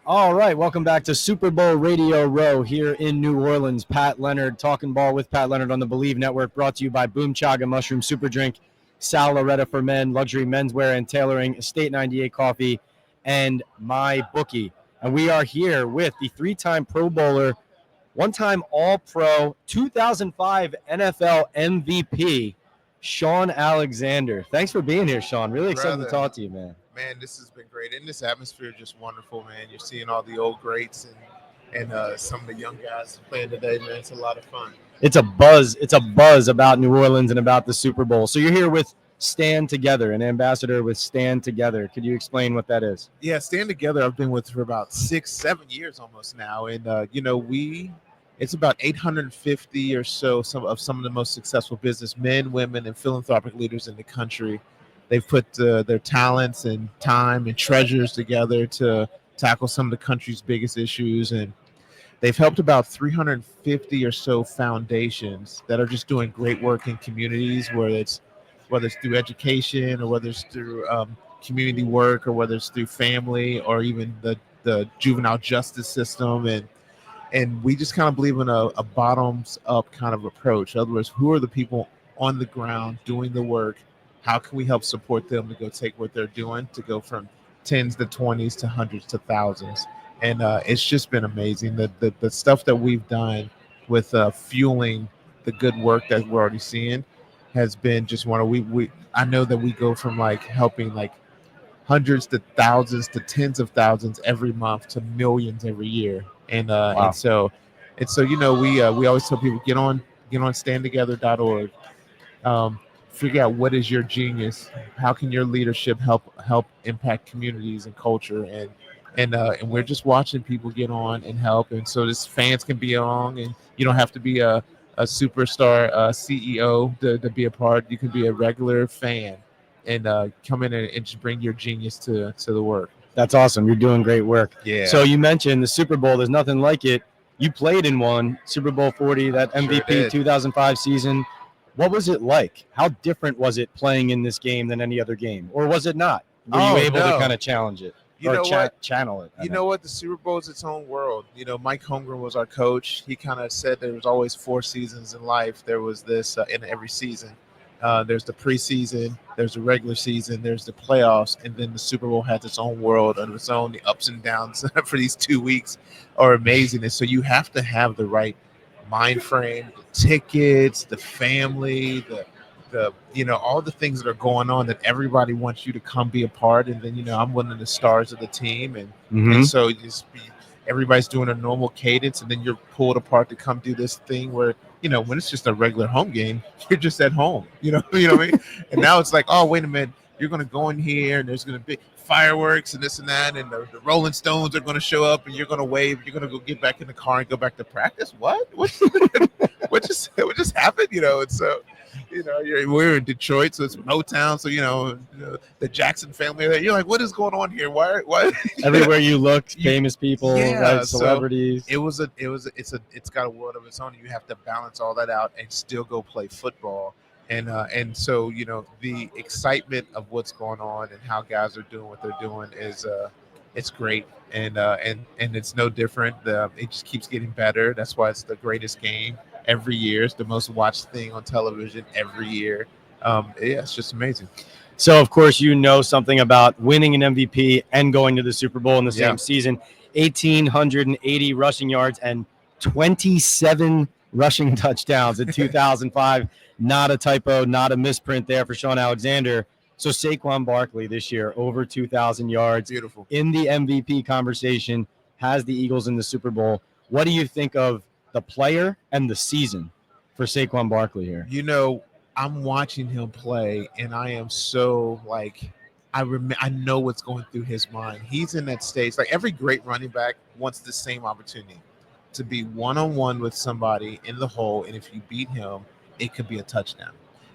All right, welcome back to Super Bowl Radio Row here in New Orleans. Pat Leonard talking ball with Pat Leonard on the Believe Network, brought to you by Boom Chaga Mushroom Super Drink, Sal Loretta for Men, Luxury Menswear and Tailoring, Estate 98 Coffee, and My Bookie. And we are here with the three-time Pro Bowler, one-time All-Pro, 2005 NFL MVP, Shaun Alexander. Thanks for being here, Shaun. Really excited to talk to you, man. Man, this has been great. And this atmosphere is just wonderful, man. You're seeing all the old greats and some of the young guys playing today, man. It's a lot of fun. It's a buzz. It's a buzz about New Orleans and about the Super Bowl. So you're here with Stand Together, an ambassador with Stand Together. Could you explain what that is? Yeah, Stand Together, I've been with for about 6-7 years almost now. And, it's about 850 or so some of the most successful businessmen, women, and philanthropic leaders in the country. They've put their talents and time and treasures together to tackle some of the country's biggest issues. And they've helped about 350 or so foundations that are just doing great work in communities, whether it's through education or whether it's through community work or whether it's through family or even the juvenile justice system. And we just kind of believe in a bottoms up kind of approach. In other words, who are the people on the ground doing the work? How can we help support them to go take what they're doing to go from tens to 20s to hundreds to thousands? And it's just been amazing. The stuff that we've done with fueling the good work that we're already seeing has been just one of we I know that we go from like helping like hundreds to thousands to tens of thousands every month to millions every year. And Wow. and so we always tell people get on standtogether.org. Figure out what is your genius, how can your leadership help impact communities and culture, and we're just watching people get on and help. And so this fans can be on, and you don't have to be a superstar CEO to be a part. You can be a regular fan and come in and just bring your genius to the work. That's awesome. You're doing great work. Yeah. So you mentioned the Super Bowl. There's nothing like it. You played in one, Super Bowl 40, that MVP did. 2005 season. What was it like? How different was it playing in this game than any other game? Or was it not? Were you able to kind of challenge it? You know what? Channel it? You know what? The Super Bowl is its own world. Mike Holmgren was our coach. He kind of said there was always 4 seasons in life. There was this in every season. There's the preseason, there's the regular season, there's the playoffs, and then the Super Bowl has its own world of its own. The ups and downs for these 2 weeks are amazing. And so you have to have the right mind frame, the tickets, the family, the all the things that are going on that everybody wants you to come be a part. And then I'm one of the stars of the team, and so everybody's doing a normal cadence, and then you're pulled apart to come do this thing where when it's just a regular home game, you're just at home. You know what I mean? And now it's like, oh, wait a minute, you're going to go in here and there's going to be fireworks and this and that, and the Rolling Stones are going to show up, and you're going to wave. You're going to go get back in the car and go back to practice. What what just happened? And so we're in Detroit, so it's Motown. So the Jackson family. You're like, what is going on here? Why? Everywhere you look, famous people, right, celebrities. So it's got a world of its own. You have to balance all that out and still go play football. And so the excitement of what's going on and how guys are doing what they're doing is it's great, and it's no different. It just keeps getting better. That's why it's the greatest game every year. It's the most watched thing on television every year. It's just amazing. So, of course, something about winning an MVP and going to the Super Bowl in the same season. 1,880 rushing yards and 27 rushing touchdowns in 2005. Not a typo, not a misprint there for Shaun Alexander. So Saquon Barkley this year, over 2,000 yards. Beautiful. In the MVP conversation, has the Eagles in the Super Bowl. What do you think of the player and the season for Saquon Barkley here? I'm watching him play, and I am so I know what's going through his mind. He's in that stage. Like every great running back wants the same opportunity to be one-on-one with somebody in the hole, and if you beat him, it could be a touchdown.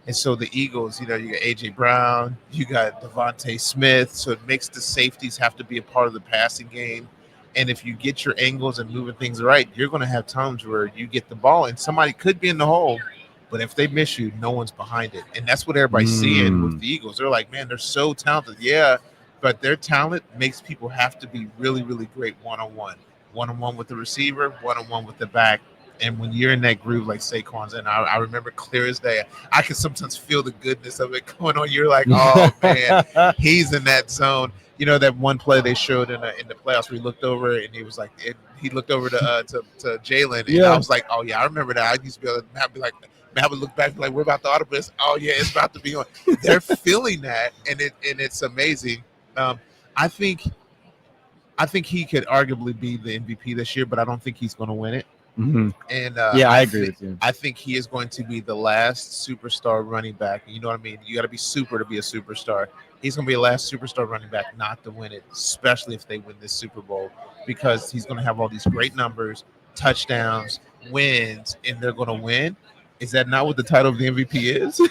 And so the Eagles, you got A.J. Brown, you got Devontae Smith, so it makes the safeties have to be a part of the passing game. And if you get your angles and moving things right, you're going to have times where you get the ball and somebody could be in the hole, but if they miss you, no one's behind it. And that's what everybody's seeing with the Eagles. They're like, man, they're so talented. Yeah, but their talent makes people have to be really, really great one-on-one with the receiver, one-on-one with the back. And when you're in that groove like Saquon's in, I remember clear as day, I can sometimes feel the goodness of it going on. You're like, oh man, he's in that zone. You know that one play they showed in the playoffs where he looked over and he was like, he looked over to Jalen, and I was like, oh yeah, I remember that. I used to be able to be like, man, I would look back and be like, we're about to autobus. Oh yeah, it's about to be on. They're feeling that, and it's amazing. I think he could arguably be the MVP this year, but I don't think he's going to win it. Mm-hmm. And yeah, I agree with you. I think he is going to be the last superstar running back. You know what I mean? You got to be super to be a superstar. He's going to be the last superstar running back not to win it, especially if they win this Super Bowl, because he's going to have all these great numbers, touchdowns, wins, and they're going to win. Is that not what the title of the MVP is?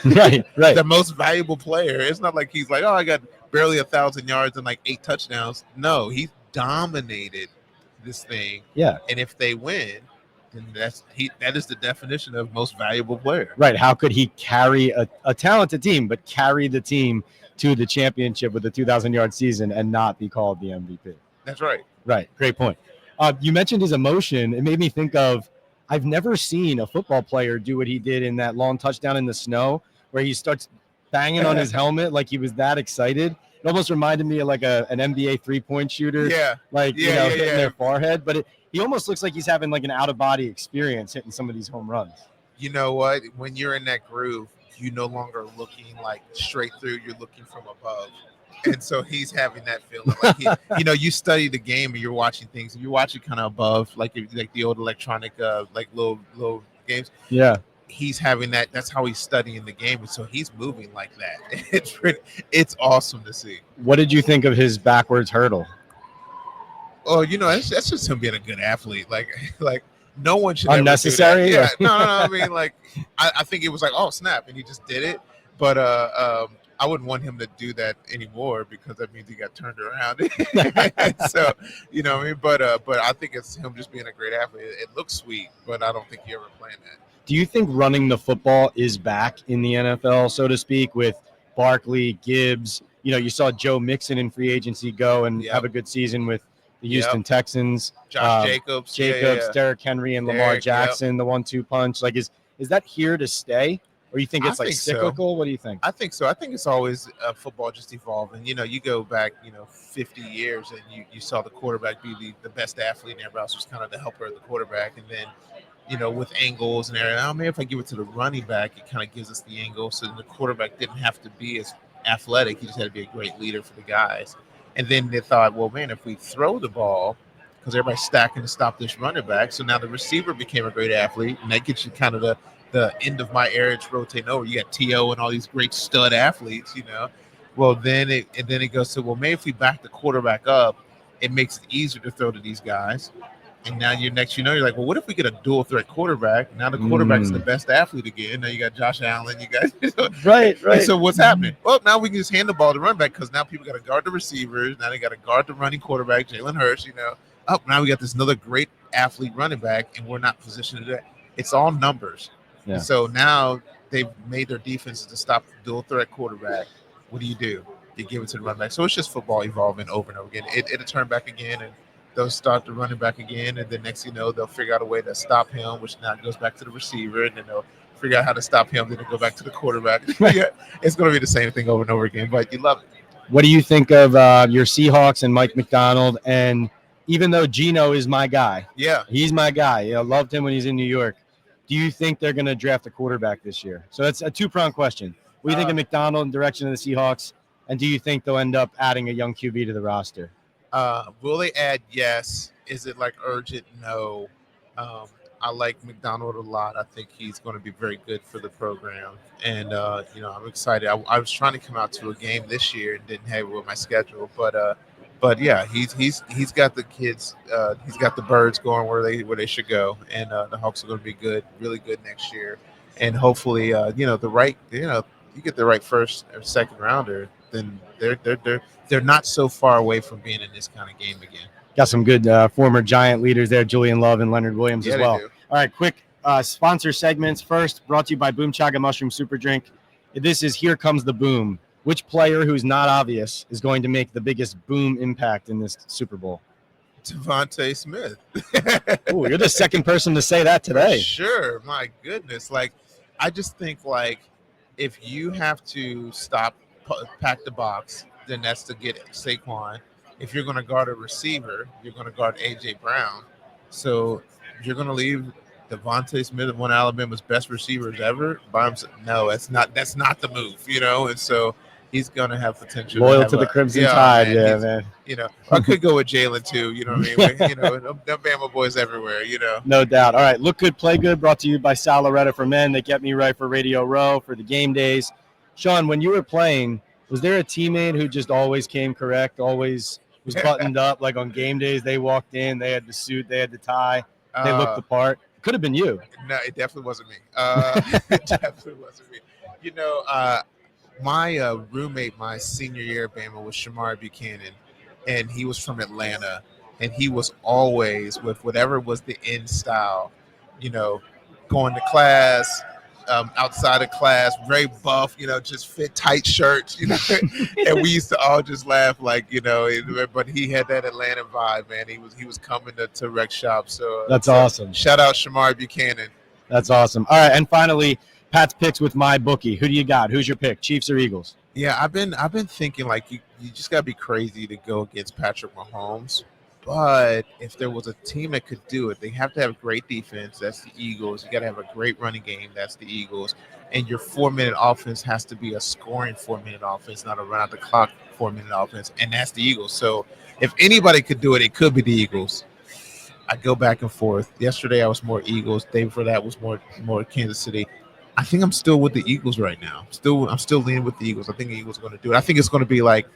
Right. The most valuable player. It's not like he's like, oh, I got barely 1,000 yards and like 8 touchdowns. No, he dominated this thing. Yeah. And if they win, then that is the definition of most valuable player. Right. How could he carry a talented team, but carry the team to the championship with a 2,000-yard season and not be called the MVP? That's right. Right. Great point. You mentioned his emotion. It made me think of, I've never seen a football player do what he did in that long touchdown in the snow, where he starts banging on his helmet like he was that excited. It almost reminded me of like an NBA 3-point shooter, hitting their forehead. But he almost looks like he's having like an out-of-body experience hitting some of these home runs. You know what? When you're in that groove, you no longer looking like straight through. You're looking from above. And so he's having that feeling like you study the game and you're watching things and you're watching kind of above, like the old electronic, like little games. Yeah. He's having that. That's how he's studying the game. And so he's moving like that. It's awesome to see. What did you think of his backwards hurdle? Oh, that's just him being a good athlete. Like no one should unnecessary. Ever do that. Yeah. No. I mean, like, I think it was like, oh snap, and he just did it. But I wouldn't want him to do that anymore because that means he got turned around. So, you know what I mean? But I think it's him just being a great athlete. It looks sweet, but I don't think he ever planned that. Do you think running the football is back in the NFL, so to speak, with Barkley, Gibbs? You saw Joe Mixon in free agency go and have a good season with the Houston Texans. Josh Jacobs, Derrick Henry, and Lamar Jackson, the 1-2 punch. Like, is that here to stay? Or you think it's like cyclical? So. What do you think? I think so. I think it's always football just evolving. You go back, 50 years and you saw the quarterback be the best athlete and everybody else was kind of the helper of the quarterback. And then, with angles and everything, maybe if I give it to the running back, it kind of gives us the angle. So the quarterback didn't have to be as athletic. He just had to be a great leader for the guys. And then they thought, well, man, if we throw the ball, because everybody's stacking to stop this running back. So now the receiver became a great athlete. And that gets you kind of the end of my era. It's rotating over. You got T.O. and all these great stud athletes, Well, then it goes to, well, maybe if we back the quarterback up, it makes it easier to throw to these guys. And now you're like, well, what if we get a dual threat quarterback? Now the quarterback's the best athlete again. Now you got Josh Allen. You got right. And so what's happening? Well, now we can just hand the ball to run back because now people got to guard the receivers. Now they got to guard the running quarterback, Jalen Hurts. Oh, now we got this another great athlete running back, and we're not positioned to do that. It's all numbers. Yeah. So now they've made their defenses to stop the dual threat quarterback. What do? You give it to the running back. So it's just football evolving over and over again. It'll turn back again, and they'll start the running back again, and then next they'll figure out a way to stop him, which now goes back to the receiver, and then they'll figure out how to stop him, then they'll go back to the quarterback. It's going to be the same thing over and over again, but you love it. What do you think of your Seahawks and Mike McDonald? And even though Geno is my guy, he's my guy. I loved him when he's in New York. Do you think they're going to draft a quarterback this year? So that's a two-pronged question. What do you think of McDonald in direction of the Seahawks? And do you think they'll end up adding a young QB to the roster? Will they add? Yes. Is it like urgent? No. I like McDonald a lot. I think he's going to be very good for the program. And, I'm excited. I was trying to come out to a game this year and didn't have it with my schedule. But yeah, he's got the kids. He's got the birds going where they should go. And the Hawks are going to be good, really good next year. And hopefully, you get the right first or second rounder, then they're not so far away from being in this kind of game again. Got some good former Giant leaders there, Julian Love and Leonard Williams as well. All right, quick sponsor segments. First, brought to you by Boom Chaga Mushroom Super Drink. This is Here Comes the Boom. Which player who's not obvious is going to make the biggest boom impact in this Super Bowl? Devontae Smith. Oh, you're the second person to say that today. For sure. My goodness. Like, I just think, like, if you have to pack the box, then that's to get Saquon. If you're going to guard a receiver, you're going to guard A.J. Brown. So if you're going to leave Devontae Smith, one of Alabama's best receivers ever, by himself, no, that's not the move, And so he's going to have potential. Loyal to the Crimson Tide, man. I could go with Jalen too. You know what I mean? Them Bama boys everywhere. No doubt. All right, look good, play good. Brought to you by Sal Loretta for Men. They kept me right for Radio Row for the game days. Shaun, when you were playing, was there a teammate who just always came correct, always was buttoned up? Like on game days, they walked in, they had the suit, they had the tie, they looked the part. Could have been you. No, it definitely wasn't me. It definitely wasn't me. My roommate my senior year at Bama was Shamar Buchanan, and he was from Atlanta, and he was always with whatever was the in style, going to class, outside of class, very buff, just fit tight shirts, and we used to all just laugh but he had that Atlanta vibe, man. He was coming to rec shop. So that's awesome. Shout out Shamar Buchanan. That's awesome. All right, and finally, Pat's picks with my bookie. Who do you got? Who's your pick? Chiefs or Eagles? Yeah, I've been thinking like you just gotta be crazy to go against Patrick Mahomes. But if there was a team that could do it, they have to have great defense. That's the Eagles. You got to have a great running game. That's the Eagles. And your 4-minute offense has to be a scoring 4-minute offense, not a run-out-the-clock 4-minute offense. And that's the Eagles. So if anybody could do it, it could be the Eagles. I go back and forth. Yesterday I was more Eagles. Day before that was more Kansas City. I think I'm still with the Eagles right now. I'm still leaning with the Eagles. I think the Eagles are going to do it. I think it's going to be like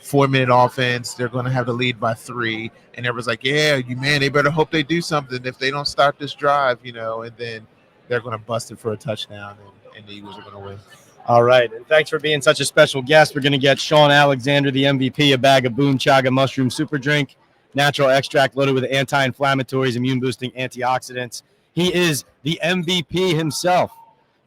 4-minute offense. They're going to have the lead by 3, and everyone's like, "Yeah, they better hope they do something if they don't start this drive, And then they're going to bust it for a touchdown, and the Eagles are going to win." All right, and thanks for being such a special guest. We're going to get Shaun Alexander, the MVP, a bag of Boom Chaga Mushroom Super Drink, natural extract loaded with anti-inflammatories, immune-boosting antioxidants. He is the MVP himself,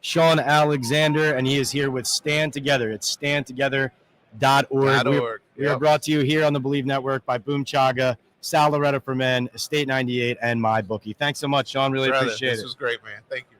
Shaun Alexander, and he is here with Stand Together. It's standtogether.org. We are brought to you here on the Believe Network by Boom Chaga, Sal Loretta for Men, Estate 98, and MyBookie. Thanks so much, Shaun. Really appreciate it. This was great, man. Thank you.